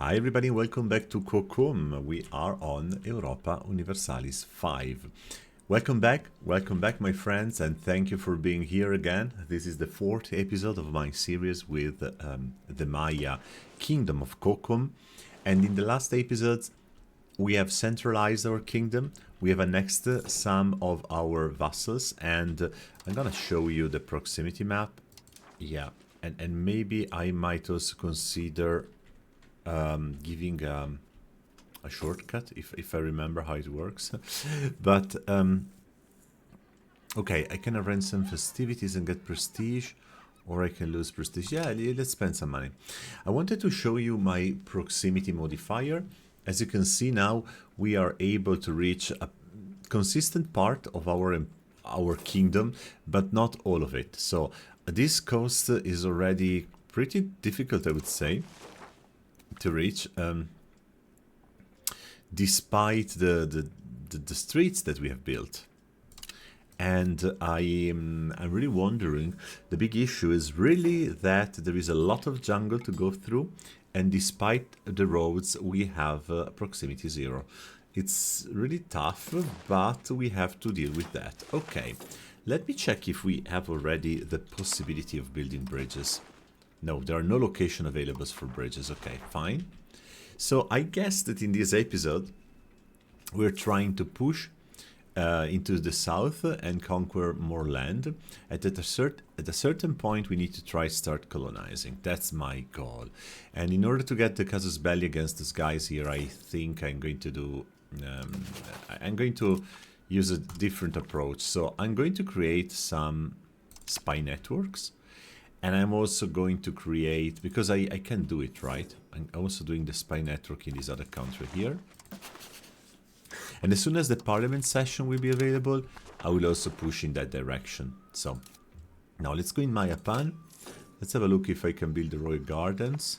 Hi everybody, welcome back to Cocom. We are on Europa Universalis 5. Welcome back my friends, and thank you for being here again. This is the fourth episode of my series with the Maya Kingdom of Cocom. And in the last episodes, we have centralized our kingdom. We have annexed some of our vassals, and I'm gonna show you the proximity map. Yeah, and maybe I might also consider giving a shortcut if I remember how it works. But okay, I can arrange some festivities and get prestige, or I can lose prestige. Yeah, let's spend some money. I wanted to show you my proximity modifier. As you can see now, we are able to reach a consistent part of our kingdom, but not all of it. So this coast is already pretty difficult, I would say, to reach, despite the streets that we have built. And I'm really wondering, the big issue is really that there is a lot of jungle to go through, and despite the roads we have proximity 0. It's really tough, but we have to deal with that. Okay, let me check if we have already the possibility of building bridges. No, there are no location available for bridges. Okay, fine. So I guess that in this episode, we're trying to push into the south and conquer more land. At a certain point, we need to try start colonizing. That's my goal. And in order to get the casus belli against these guys here, I think I'm going to do... I'm going to use a different approach. So I'm going to create some spy networks. And I'm also going to create, because I can do it, right? I'm also doing the spy network in this other country here. And as soon as the parliament session will be available, I will also push in that direction. So now let's go in Mayapan. Let's have a look if I can build the royal gardens.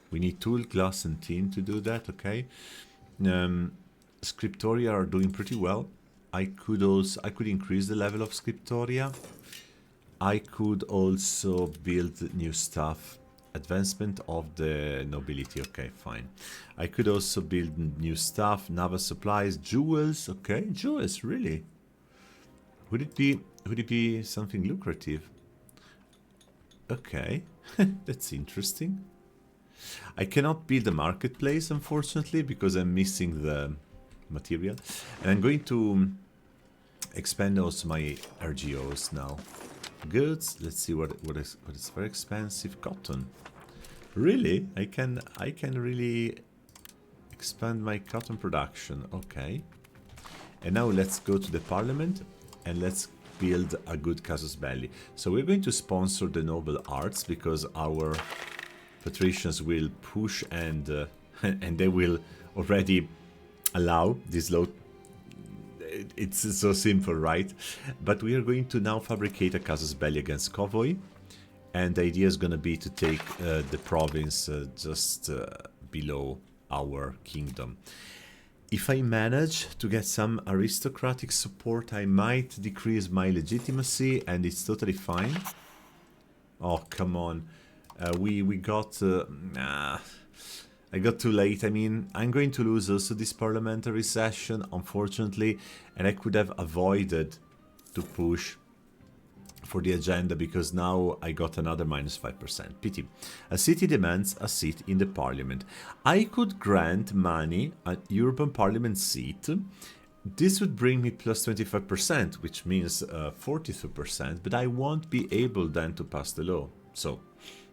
We need tool, glass, and tin to do that, okay? Scriptoria are doing pretty well. I could increase the level of Scriptoria. I could also build new stuff. Advancement of the nobility. Okay, fine. I could also build new stuff. Naval supplies, jewels. Okay, jewels. Really? Would it be something lucrative? Okay, that's interesting. I cannot build a marketplace, unfortunately, because I'm missing the material, and I'm going to expand also my RGOs now. Goods. Let's see what is very expensive. Cotton. Really? I can really expand my cotton production. Okay. And now let's go to the parliament and let's build a good casus belli. So we're going to sponsor the noble arts because our patricians will push and and they will already allow this low. It's so simple, right? But we are going to now fabricate a casus belli against convoy, and the idea is going to be to take the province just below our kingdom. If I manage to get some aristocratic support, I might decrease my legitimacy, and it's totally fine. Oh, come on. We got... I got too late. I mean, I'm going to lose also this parliamentary session, unfortunately, and I could have avoided to push for the agenda because now I got another minus 5%. Pity. A city demands a seat in the parliament. I could grant money a European Parliament seat. This would bring me plus 25%, which means 42%, but I won't be able then to pass the law. So,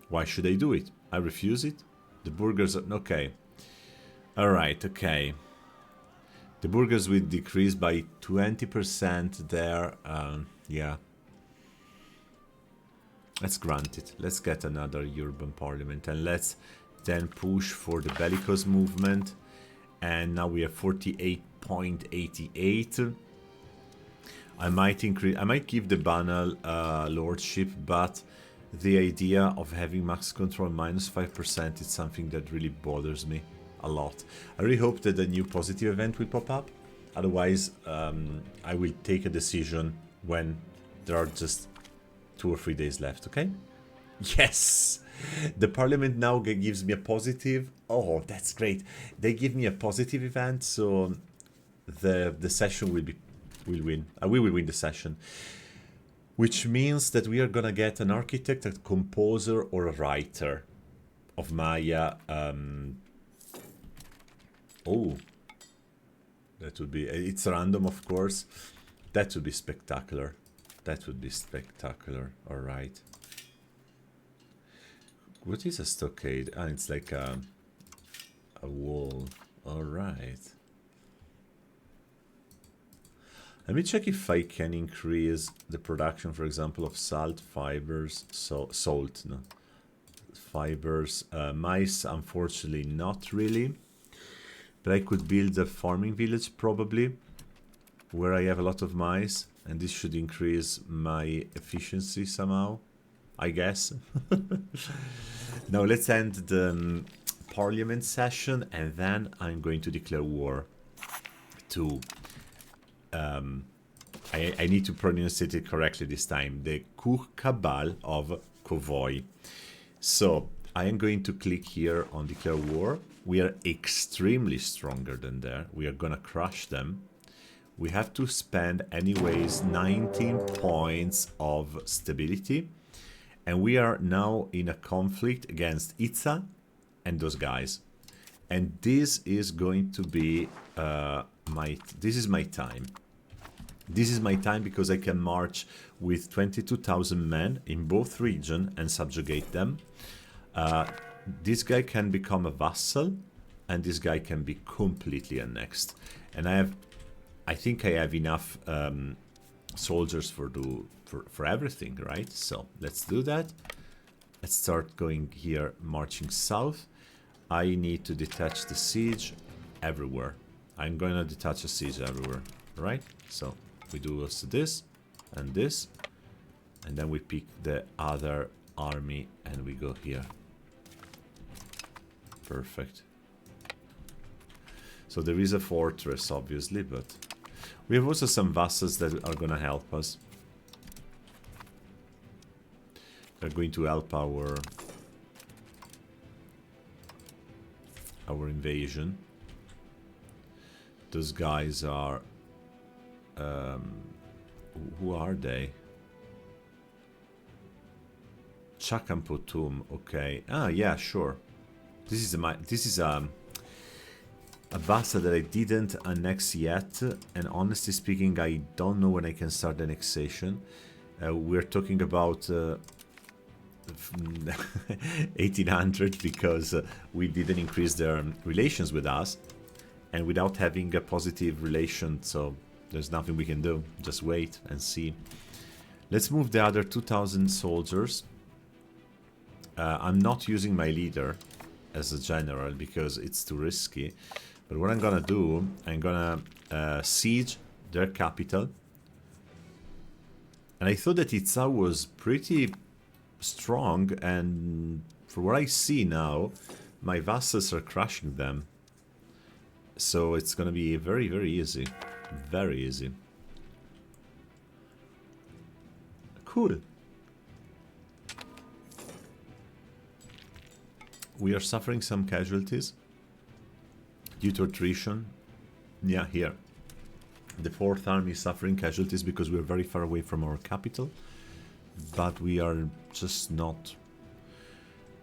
why should I do it? I refuse it. The burghers are... Okay. Alright, okay. The burghers will decrease by 20% there. Yeah. Let's grant it. Let's get another urban parliament. And let's then push for the bellicose movement. And now we have 48.88. I might give the banal lordship, but... the idea of having max control minus 5% is something that really bothers me a lot. I really hope that a new positive event will pop up. Otherwise, I will take a decision when there are just 2 or 3 days left, okay? Yes! The parliament now gives me a positive. Oh, that's great. They give me a positive event, so the session will win. We will win the session, which means that we are gonna get an architect, a composer, or a writer of Maya. Oh, that would be. It's random, of course. That would be spectacular. That would be spectacular. All right. What is a stockade? Ah, it's like a wall. All right. Let me check if I can increase the production, for example, of salt fibers. Salt, no. Fibers. Mice, unfortunately, not really. But I could build a farming village, probably, where I have a lot of mice. And this should increase my efficiency somehow, I guess. Now let's end the parliament session, and then I'm going to declare war to... I need to pronounce it correctly this time. The Kurkabal of Kovoi. So I am going to click here on declare war. We are extremely stronger than there. We are gonna crush them. We have to spend anyways 19 points of stability. And we are now in a conflict against Itza and those guys. And this is going to be this is my time. This is my time because I can march with 22,000 men in both regions and subjugate them. This guy can become a vassal, and this guy can be completely annexed. And I think I have enough soldiers for everything, right? So let's do that. Let's start going here, marching south. I need to detach the siege everywhere. I'm going to detach a siege everywhere, right? So we do also this, and then we pick the other army and we go here. Perfect. So there is a fortress, obviously, but we have also some vassals that are going to help us. They're going to help our invasion. Those guys are... who are they? Chakampotum, okay. Ah, yeah, sure. This is a vassal that I didn't annex yet, and honestly speaking, I don't know when I can start annexation. We're talking about 1800 because we didn't increase their relations with us, and without having a positive relation, so there's nothing we can do. Just wait and see. Let's move the other 2,000 soldiers. I'm not using my leader as a general because it's too risky. But what I'm gonna do, I'm gonna siege their capital. And I thought that Itza was pretty strong, and for what I see now, my vassals are crushing them. So it's gonna be very, very easy. Very easy. Cool. We are suffering some casualties due to attrition. Yeah, here. The 4th Army is suffering casualties because we're very far away from our capital. But we are just not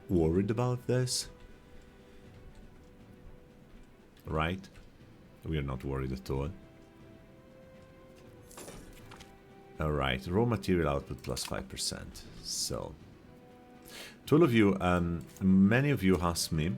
worried about this. Right? We are not worried at all. Alright, raw material output plus 5%. So, to all of you, many of you asked me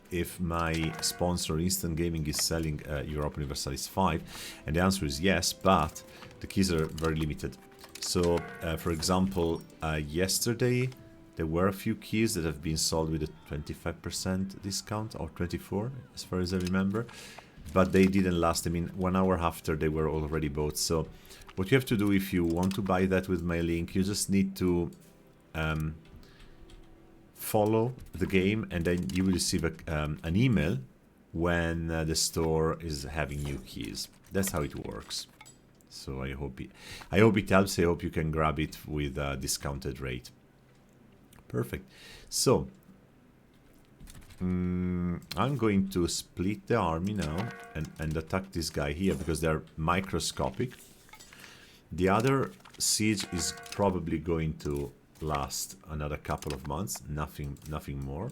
if my sponsor Instant Gaming is selling Europa Universalis 5, and the answer is yes, but the keys are very limited. So, for example, yesterday there were a few keys that have been sold with a 25% discount, or 24, as far as I remember, but they didn't last. I mean, 1 hour after they were already bought. So, what you have to do if you want to buy that with my link, you just need to follow the game, and then you will receive an email when the store is having new keys. That's how it works. So I hope it helps. I hope you can grab it with a discounted rate. Perfect. So, I'm going to split the army now and attack this guy here because they're microscopic. The other siege is probably going to last another couple of months, nothing more.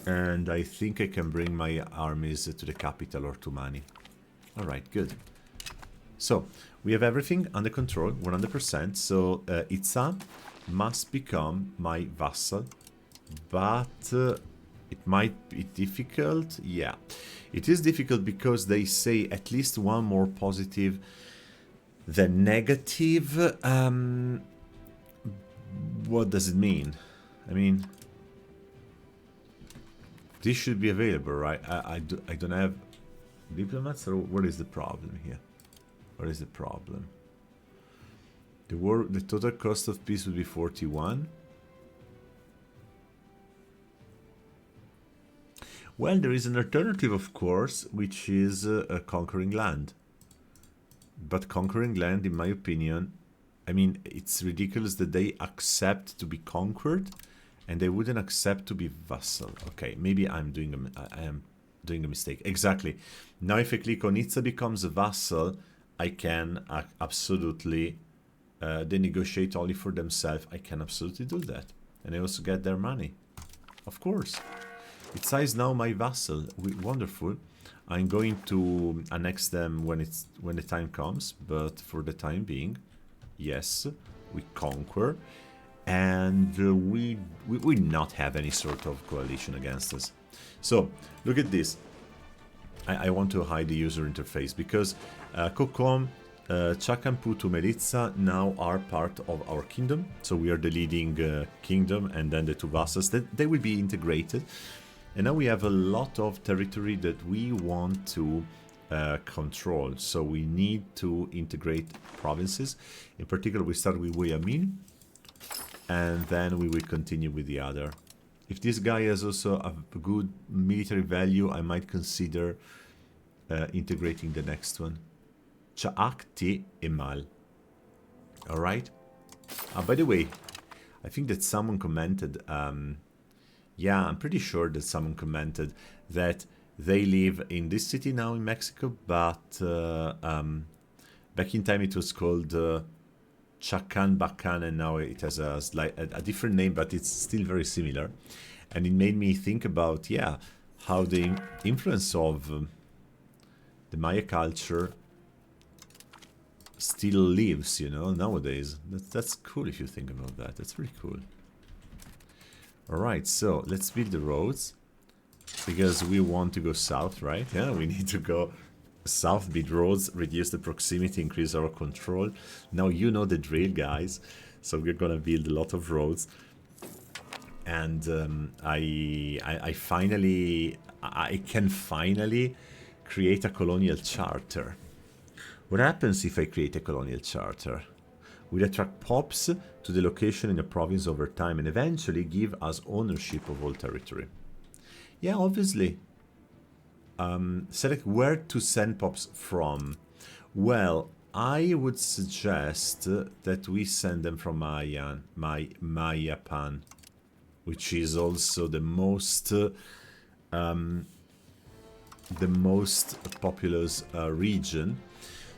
And I think I can bring my armies to the capital or to Mani. Alright, good. So, we have everything under control, 100%. So, Itza must become my vassal. But it might be difficult. Yeah, it is difficult because they say at least one more positive than negative. What does it mean? I mean, this should be available, right? I don't have diplomats, or what is the problem here? What is the problem? The total cost of peace would be 41. Well, there is an alternative, of course, which is conquering land. But conquering land, in my opinion, I mean, it's ridiculous that they accept to be conquered and they wouldn't accept to be vassal. Okay, maybe I am doing a mistake. Exactly. Now, if I click on Itza becomes a vassal, I can absolutely, they negotiate only for themselves. I can absolutely do that. And I also get their money. Of course. Itza is now my vassal. Wonderful. I'm going to annex them when the time comes, but for the time being, yes, we conquer, and we not have any sort of coalition against us. So look at this. I want to hide the user interface because Kokom, Chakamputu, Melitza now are part of our kingdom. So we are the leading kingdom, and then the two vassals that they will be integrated. And now we have a lot of territory that we want to control. So we need to integrate provinces. In particular, we start with Weyamin, and then we will continue with the other. If this guy has also a good military value, I might consider integrating the next one. Chaakti Emal. Alright? By the way, I think that someone commented... yeah, I'm pretty sure that someone commented that they live in this city now in Mexico, but back in time it was called Chacan Bacan, and now it has a different name, but it's still very similar. And it made me think about, yeah, how the influence of the Maya culture still lives, you know, nowadays. That's cool if you think about that. That's very cool. Alright, so let's build the roads, because we want to go south, right? Yeah, we need to go south, build roads, reduce the proximity, increase our control. Now you know the drill, guys. So we're gonna build a lot of roads. And I can finally create a colonial charter. What happens if I create a colonial charter? We'll attract pops to the location in a province over time and eventually give us ownership of all territory. Yeah, obviously. Select where to send pops from. Well, I would suggest that we send them from Mayapan, which is also the most populous region.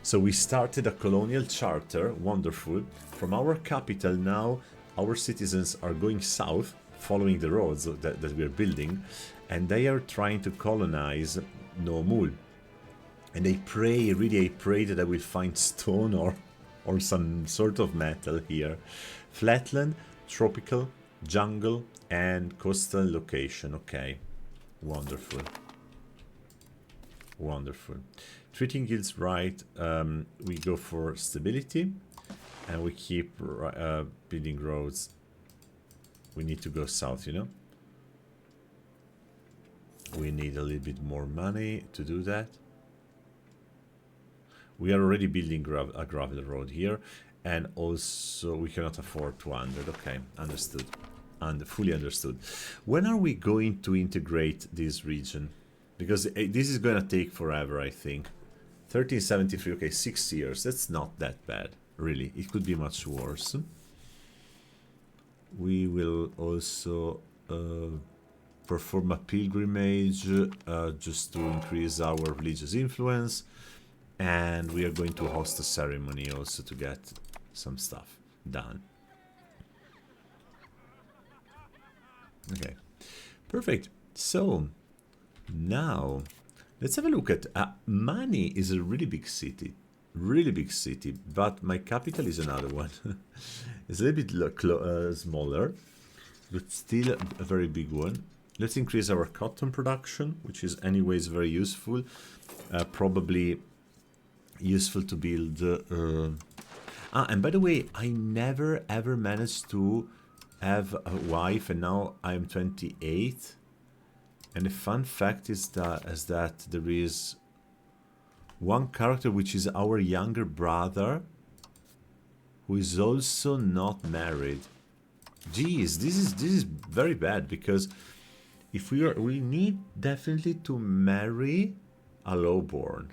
So we started a colonial charter, wonderful. From our capital now, our citizens are going south, following the roads that we are building, and they are trying to colonize Nomul. And they pray, really I pray that I will find stone or some sort of metal here. Flatland, tropical, jungle, and coastal location. Okay, wonderful. Wonderful. Treating guilds right, we go for stability, and we keep building roads. We need to go south, you know. We need a little bit more money to do that. We are already building a gravel road here, and also we cannot afford 200. Okay, understood. And fully understood. When are we going to integrate this region? Because this is going to take forever, I think. 1373, okay, 6 years. That's not that bad, really. It could be much worse. We will also perform a pilgrimage just to increase our religious influence. And we are going to host a ceremony also to get some stuff done. Okay, perfect. So now let's have a look at Mani is a really big city, but my capital is another one. It's a little bit smaller, but still a very big one. Let's increase our cotton production, which is anyways very useful. Probably useful to build. And by the way, I never ever managed to have a wife, and now I'm 28. And the fun fact is that there is one character which is our younger brother, who is also not married. Geez, this is very bad, because if we need definitely to marry a lowborn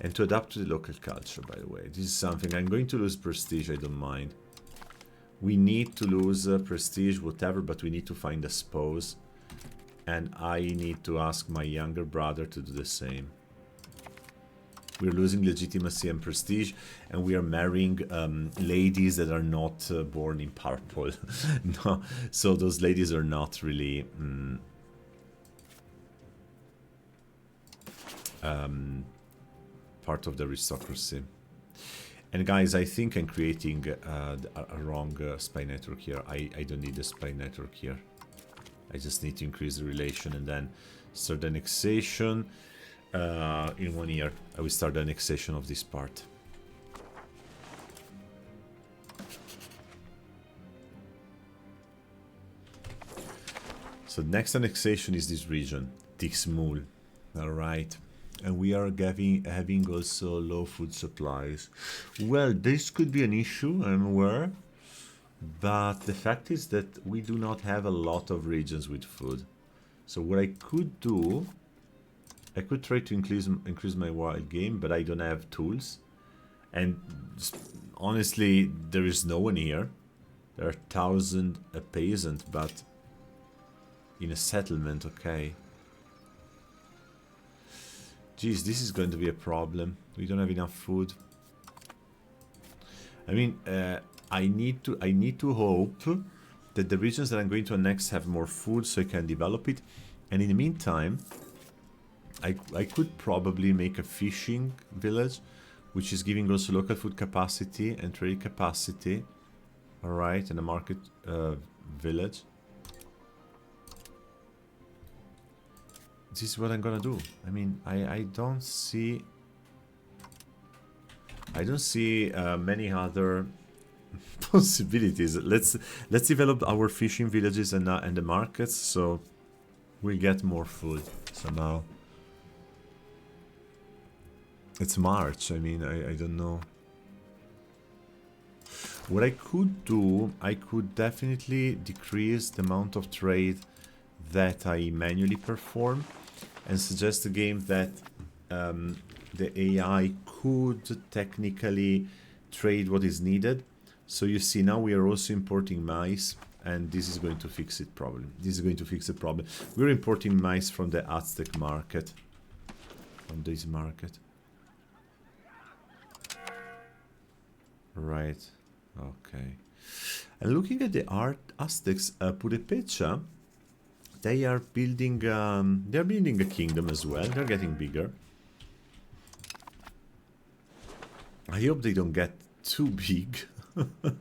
and to adapt to the local culture. By the way, this is something I'm going to lose prestige. I don't mind. We need to lose prestige, whatever, but we need to find a spouse, and I need to ask my younger brother to do the same. We're losing legitimacy and prestige, and we are marrying ladies that are not born in purple. No, so those ladies are not really part of the aristocracy. And guys, I think I'm creating a wrong spy network here. I don't need a spy network here. I just need to increase the relation and then start the annexation. In 1 year, I will start the annexation of this part. So next annexation is this region, Tixmul. Alright. And we are having also low food supplies. Well, this could be an issue, I'm aware. But the fact is that we do not have a lot of regions with food. So what I could do, I could try to increase my wild game, but I don't have tools. And honestly, there is no one here. There are 1,000 peasants, but in a settlement, okay. Geez, this is going to be a problem. We don't have enough food. I mean, I need to hope that the regions that I'm going to annex have more food so I can develop it. And in the meantime, I could probably make a fishing village, which is giving also local food capacity and trade capacity. Alright, and a market village. This is what I'm gonna do. I mean, I don't see many other possibilities. Let's develop our fishing villages and the markets, so we get more food somehow. It's March. I mean, I don't know. What I could do, I could definitely decrease the amount of trade that I manually perform, and suggest a game that the AI could technically trade what is needed. So you see, now we are also importing mice, and this is going to fix it probably. This is going to fix the problem. We're importing mice from the Aztec market. From this market. Right. Okay. And looking at the Aztecs, Purepecha, they are building a kingdom as well. They're getting bigger. I hope they don't get too big. That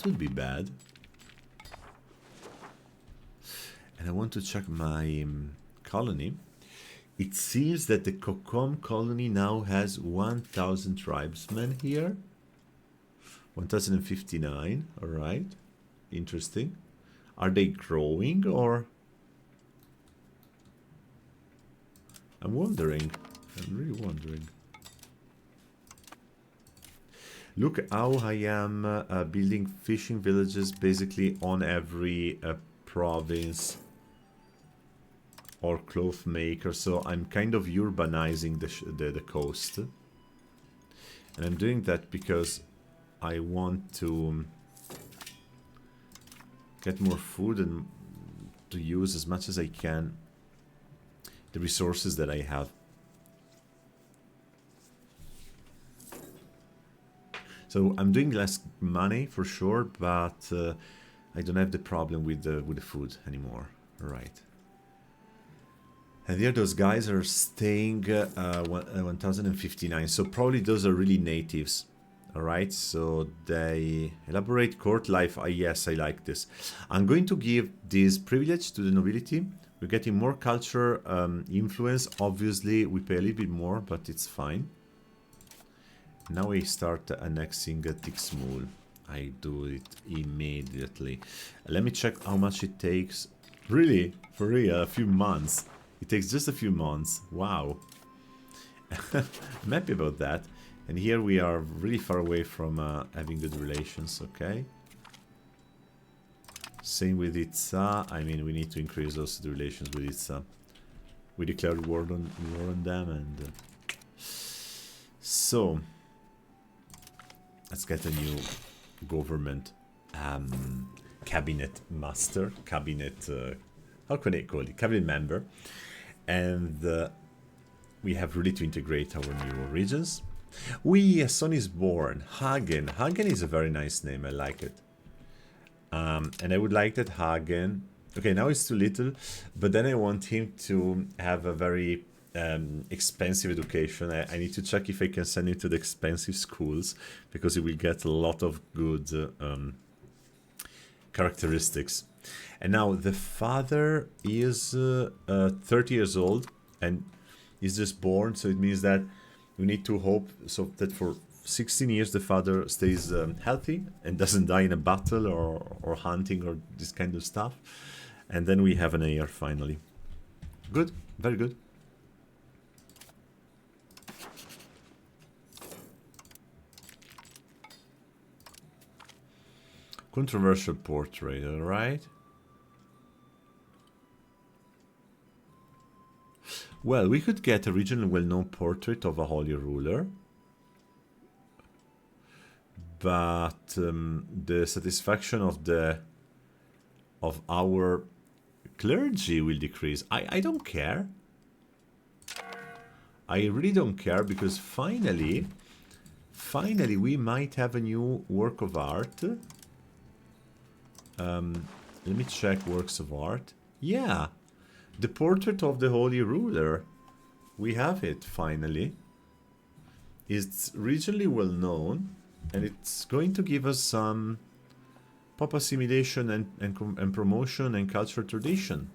would be bad. And I want to check my colony. It seems that the Kokom colony now has 1,000 tribesmen here. 1,059. All right. Interesting. Are they growing, or? I'm wondering. I'm really wondering. Look how I am building fishing villages basically on every province or cloth maker. So I'm kind of urbanizing the coast. And I'm doing that because I want to get more food and to use as much as I can the resources that I have. So I'm doing less money for sure, but I don't have the problem with the food anymore. All right. And here those guys are staying 1059. So probably those are really natives. All right. So they elaborate court life. Yes, I like this. I'm going to give this privilege to the nobility. We're getting more culture influence. Obviously, we pay a little bit more, but it's fine. Now we start annexing Tixmul. I do it immediately. Let me check how much it takes. Really? For real? A few months. It takes just a few months. Wow. I'm happy about that. And here we are really far away from having good relations, okay? Same with Itza. I mean, we need to increase also the relations with Itza. We declared war on them, and... so... let's get a new government cabinet master, cabinet, how can I call it? Cabinet member. And we have really to integrate our new regions. A son is born, Hagen. Hagen is a very nice name, I like it. And I would like that Hagen, okay, now it's too little, but then I want him to have a very expensive education. I need to check if I can send him to the expensive schools, because he will get a lot of good characteristics. And now the father is 30 years old and he's just born, so it means that we need to hope so that for 16 years the father stays healthy and doesn't die in a battle or hunting or this kind of stuff. And then we have an heir finally. Good, very good. Controversial portrait, all right. Well, we could get a regional well-known portrait of a holy ruler, but the satisfaction of our clergy will decrease. I don't care. I really don't care, because finally we might have a new work of art. Let me check works of art. Yeah, the portrait of the Holy Ruler. We have it finally. It's regionally well known, and it's going to give us some pop assimilation and promotion and cultural tradition.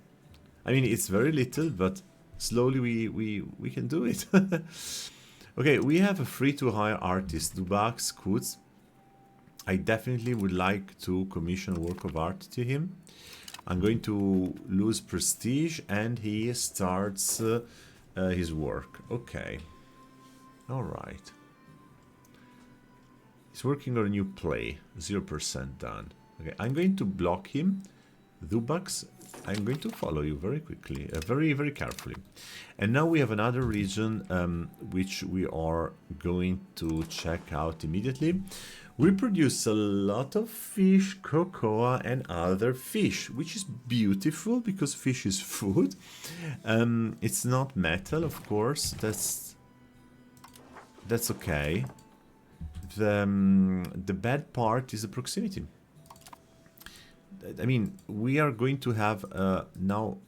I mean, it's very little, but slowly we can do it. Okay, we have a free to hire artist, Dubax Kutz. I definitely would like to commission a work of art to him. I'm going to lose prestige and he starts his work. Okay. All right. He's working on a new play. 0% done. Okay, I'm going to block him. Dubax, I'm going to follow you very quickly, very, very carefully. And now we have another region which we are going to check out immediately. We produce a lot of fish, cocoa, and other fish, which is beautiful because fish is food. It's not metal, of course. That's okay. The bad part is the proximity. I mean, we are going to have now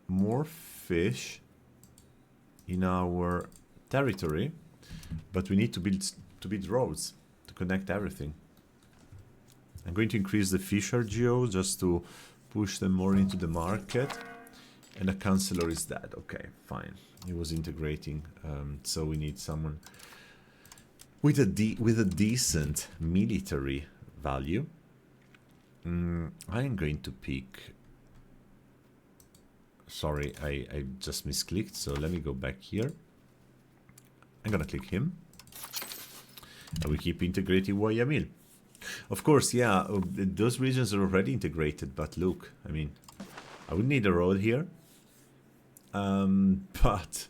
more fish in our territory, but we need to build roads to connect everything. I'm going to increase the fish RGO just to push them more into the market. And the counselor is dead. Okay, fine. He was integrating, so we need someone with a decent military value. I'm going to pick... Sorry, I just misclicked, so let me go back here. I'm gonna click him. And we keep integrating Guayamil. Of course, yeah, those regions are already integrated, but look, I mean, I would need a road here. But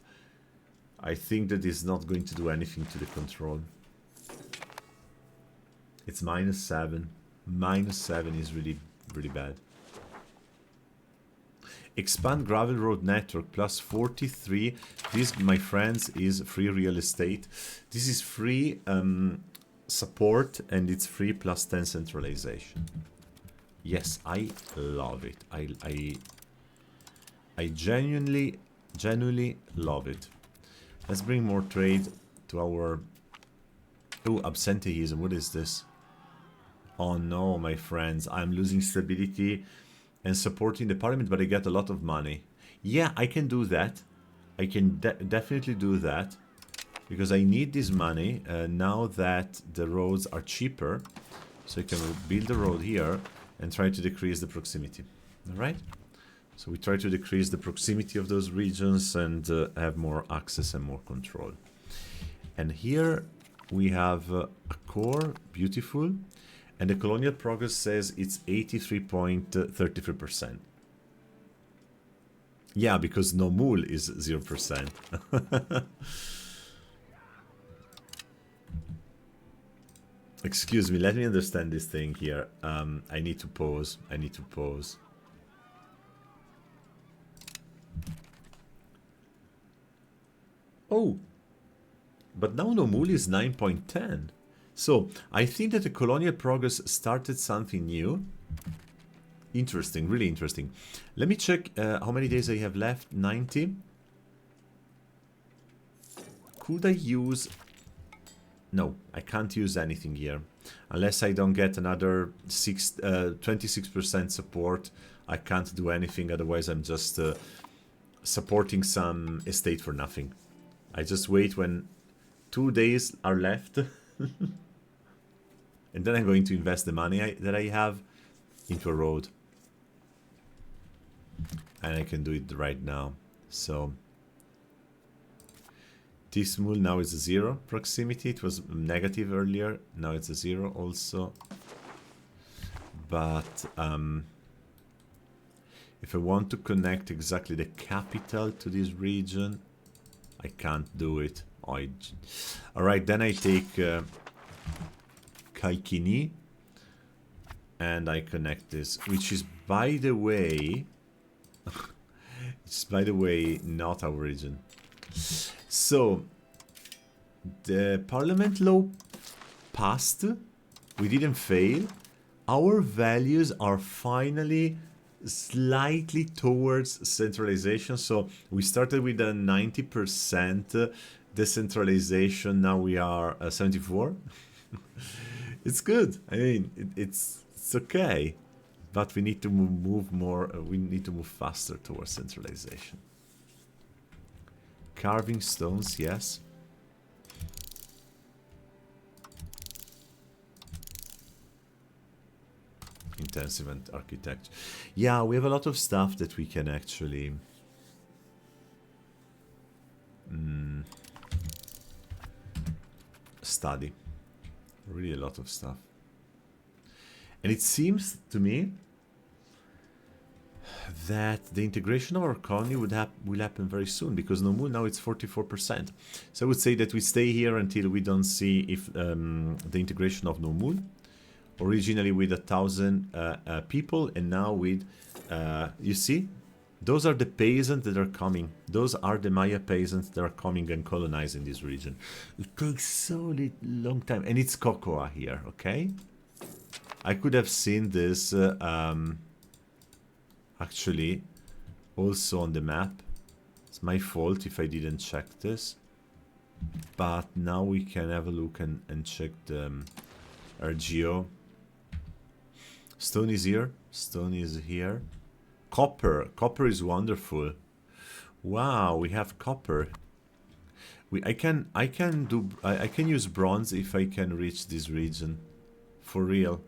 I think that is not going to do anything to the control. It's -7. -7 is really, really bad. Expand gravel road network plus 43. This, my friends, is free real estate. This is free support, and it's free plus 10 centralization. Yes, I love it. I genuinely love it. Let's bring more trade to our... Oh, absenteeism. What is this? Oh no, my friends. I'm losing stability and supporting the parliament, but I get a lot of money. Yeah, I can do that. I can definitely do that. Because I need this money now that the roads are cheaper. So I can build a road here and try to decrease the proximity. Alright? So we try to decrease the proximity of those regions and have more access and more control. And here we have a core, beautiful. And the colonial progress says it's 83.33%. Yeah, because no mule is 0%. Excuse me, let me understand this thing here. I need to pause. Oh, but now no mule is 9.10. So I think that the colonial progress started something new. Interesting, really interesting. Let me check how many days I have left. 90. Could I use... No, I can't use anything here. Unless I don't get another 26% support, I can't do anything. Otherwise, I'm just supporting some estate for nothing. I just wait when 2 days are left. And then I'm going to invest the money that I have into a road. And I can do it right now. So... this mule now is a 0 proximity. It was negative earlier. Now it's a 0 also. But if I want to connect exactly the capital to this region, I can't do it. Alright, then I take Kaikini and I connect this, which is, by the way, not our region. So, the parliament law passed. We didn't fail. Our values are finally slightly towards centralization. So, we started with a 90% decentralization. Now we are 74. It's good. I mean, it's okay. But we need to move more. We need to move faster towards centralization. Carving stones, yes. Intensive and architecture. Yeah, we have a lot of stuff that we can actually study. Really a lot of stuff. And it seems to me that the integration of our colony will happen very soon, because Nomul now it's 44%. So I would say that we stay here until we don't see if the integration of Nomul, originally with 1,000 people, and now with, you see, those are the peasants that are coming. Those are the Maya peasants that are coming and colonizing this region. It takes so long time, and it's cocoa here, okay? I could have seen this actually also on the map. It's my fault if I didn't check this. But now we can have a look and check the RGO. Stone is here. Stone is here. Copper. Copper is wonderful. Wow, we have copper. I can use bronze if I can reach this region. For real.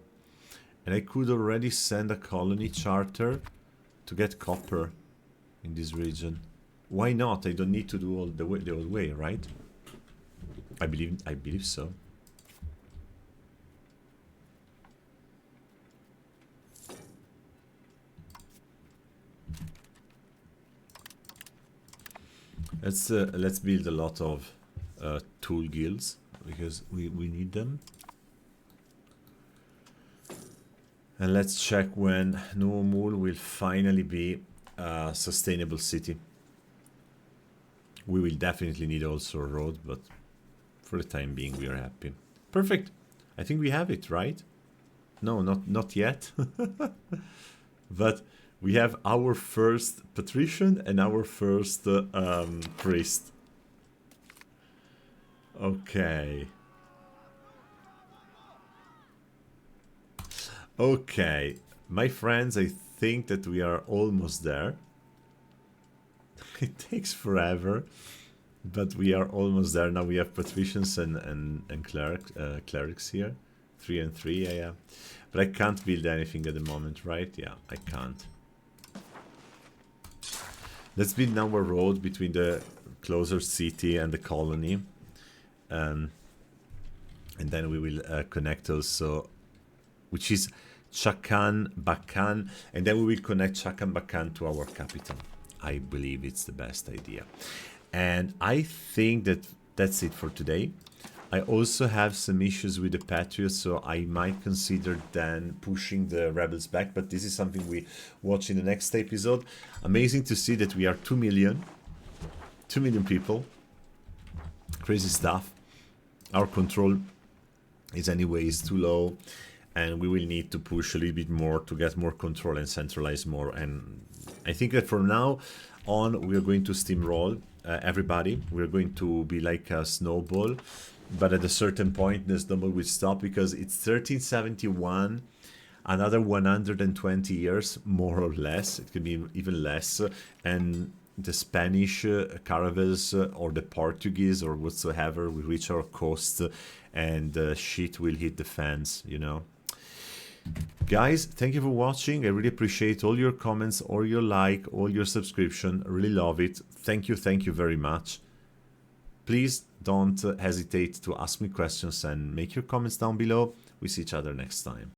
And I could already send a colony charter to get copper in this region. Why not? I don't need to do all the old way, right? I believe so. Let's build a lot of tool guilds, because we need them. And let's check when Nuomul will finally be a sustainable city. We will definitely need also a road, but for the time being, we are happy. Perfect. I think we have it, right? No, not yet. But we have our first patrician and our first priest. Okay. Okay, my friends, I think that we are almost there. It takes forever, but we are almost there. Now we have patricians and clerics here. 3 and 3, yeah. But I can't build anything at the moment, right? Yeah, I can't. Let's build now a road between the closer city and the colony. And then we will connect also, which is Chakan Bakan, and then we will connect Chakan Bakan to our capital. I believe it's the best idea. And I think that that's it for today. I also have some issues with the Patriots, so I might consider then pushing the rebels back, but this is something we watch in the next episode. Amazing to see that we are 2 million people. Crazy stuff. Our control is anyways too low, and we will need to push a little bit more to get more control and centralize more. And I think that from now on we are going to steamroll everybody. We're going to be like a snowball, but at a certain point the snowball will stop, because it's 1371, another 120 years more or less, it could be even less, and the Spanish caravels or the Portuguese or whatsoever will reach our coast, and shit will hit the fans, you know. Guys, thank you for watching. I really appreciate all your comments, all your like, all your subscription. I really love it. Thank you very much. Please don't hesitate to ask me questions and make your comments down below. We see each other next time.